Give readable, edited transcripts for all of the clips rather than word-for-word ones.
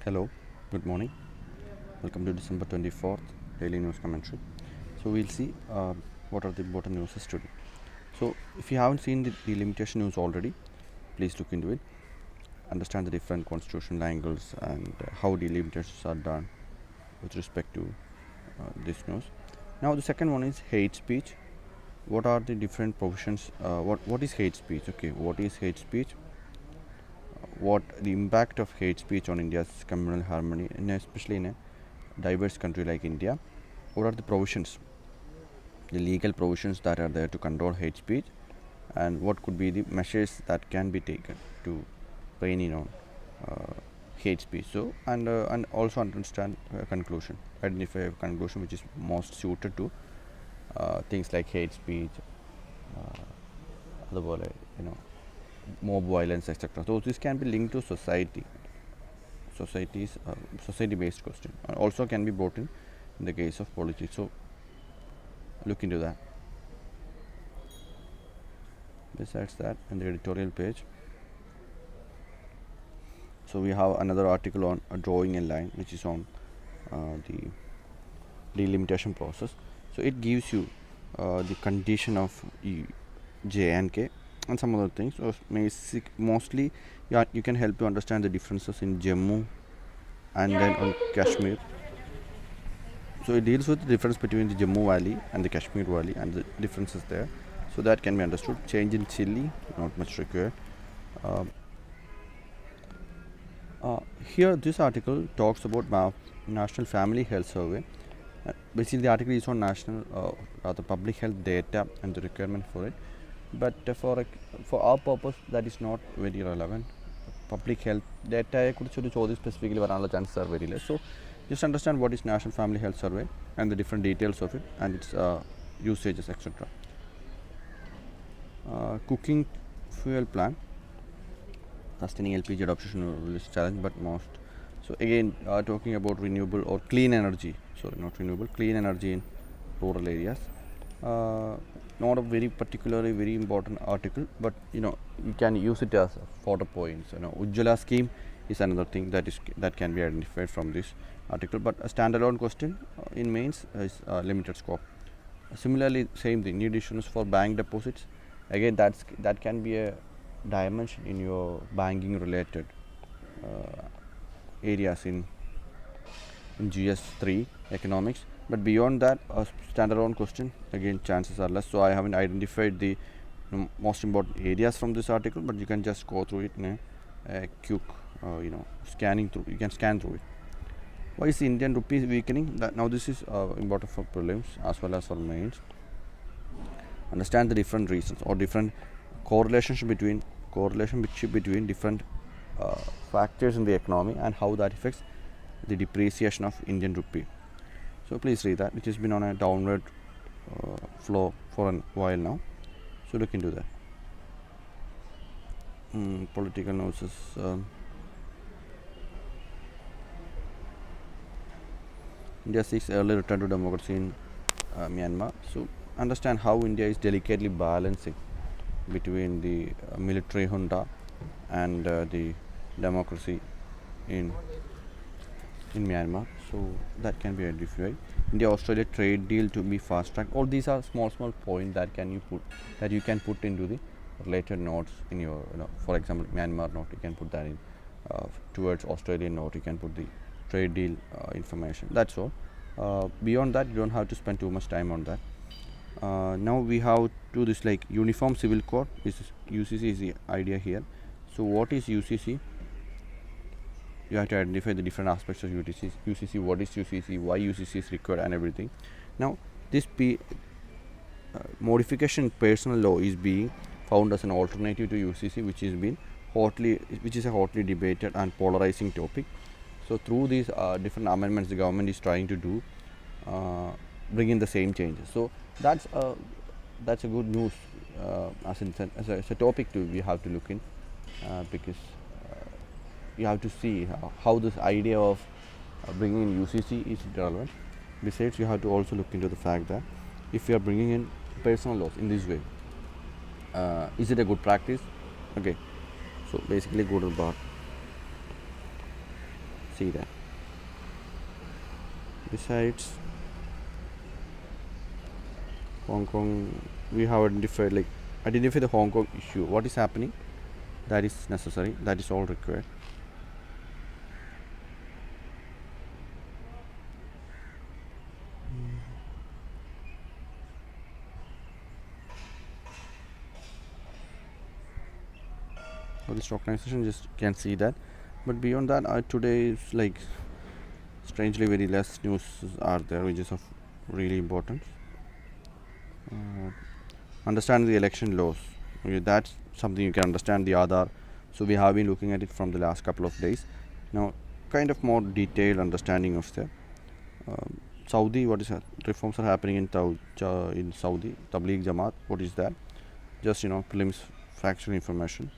Hello, good morning. Welcome to December 24th daily news commentary. So we'll see what are the important news today. So if you haven't seen the delimitation news already, please look into it. Understand the different constitutional angles and how delimitations are done with respect to this news. Now the second one is hate speech. What are the different provisions? What is hate speech? Okay, what is hate speech? What the impact of hate speech on India's communal harmony, and especially in a diverse country like India. What are the provisions, the legal provisions that are there to control hate speech, and what could be the measures that can be taken to rein in on hate speech. So and also understand a conclusion, identify a conclusion which is most suited to things like hate speech, അതുപോലെ mob violence, etc. So this can be linked to society-based question. Also can be brought in the case of politics. So look into that. Besides that, in the editorial page, so we have another article on drawing a line, which is on the delimitation process. So it gives you the condition of J and K and some other things. So mostly you can help to understand the differences in Jammu and then on Kashmir. So it deals with the difference between the Jammu Valley and the Kashmir Valley and the differences there. So that can be understood. Change in Chile, not much required. Here this article talks about National Family Health Survey. Basically the article is on national public health data and the requirement for it. But for our purpose that is not very relevant. Public health data കുറിച്ചൊരു ചോദ്യം specifically വരാനുള്ള chances are very less. So just understand what is National Family Health Survey and the different details of it and its usages, etc. Cooking fuel plant, sustaining LPG adoption is challenge but most. So again talking about renewable or clean energy, sorry not renewable, clean energy in rural areas. Not a very particularly very important article, but you can use it as fodder points. Ujjwala scheme is another thing that can be identified from this article, but a standalone question in mains is limited scope. Similarly, same thing, need issuance for bank deposits. Again, that can be a dimension in your banking related areas in GS3 economics. But beyond that, a standalone question, again chances are less. So I haven't identified the most important areas from this article, but you can just go through it in a quick scanning through. You can scan through it. Why is the Indian rupee weakening? Now this is important for prelims as well as for mains. Understand the different reasons or different correlation between different factors in the economy and how that affects the depreciation of Indian rupee. So please read that. It has been on a downward flow for a while now. So look into that. Political news is India seeks early return to democracy in Myanmar. So understand how India is delicately balancing between the military junta and the democracy in Myanmar. So that can be identified. India-Australia trade deal to be fast-tracked. All these are small points that you can put into the related notes in your, for example, Myanmar note. You can put that in towards Australian note. You can put the trade deal information. That's all. Beyond that, you don't have to spend too much time on that. Now we have to this like Uniform Civil Code. This is UCC is the idea here. So what is UCC? You have to identify the different aspects of UCC, what is UCC, why UCC is required and everything. Now this modification in personal law is being found as an alternative to UCC, which is a hotly debated and polarizing topic. So through these different amendments the government is trying to do bring in the same changes. So that's a good news as a topic we have to look in because you have to see how this idea of bringing in UCC is relevant. Besides, you have to also look into the fact that if you are bringing in personal laws in this way, is it a good practice? Okay, so basically good or bad. see that. Besides Hong Kong, we have identify the Hong Kong issue. What is happening? That is necessary. That is all required. For this organization, just can see that. But beyond that, today is like strangely very less news are there, which is of really importance. Understand the election laws. Okay, that's something you can understand the Aadhaar. So we have been looking at it from the last couple of days. Now, kind of more detailed understanding of the Saudi. What is reforms are happening in Saudi? Tabligh Jamaat. What is that? Just prelims factual information.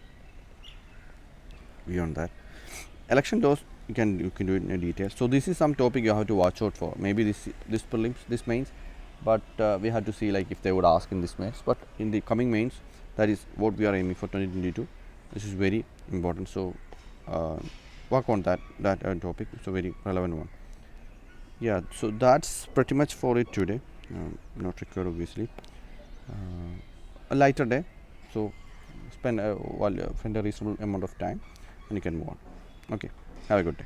Beyond that, election laws you can do it in detail. So this is some topic you have to watch out for. Maybe this prelims, this mains, but we have to see like if they would ask in this mains. But in the coming mains, that is what we are aiming for 2022. This is very important. So work on that topic. It's a very relevant one. Yeah. So that's pretty much for it today. Not required obviously. A lighter day. So spend a reasonable amount of time and you can move on. Okay. Have a good day.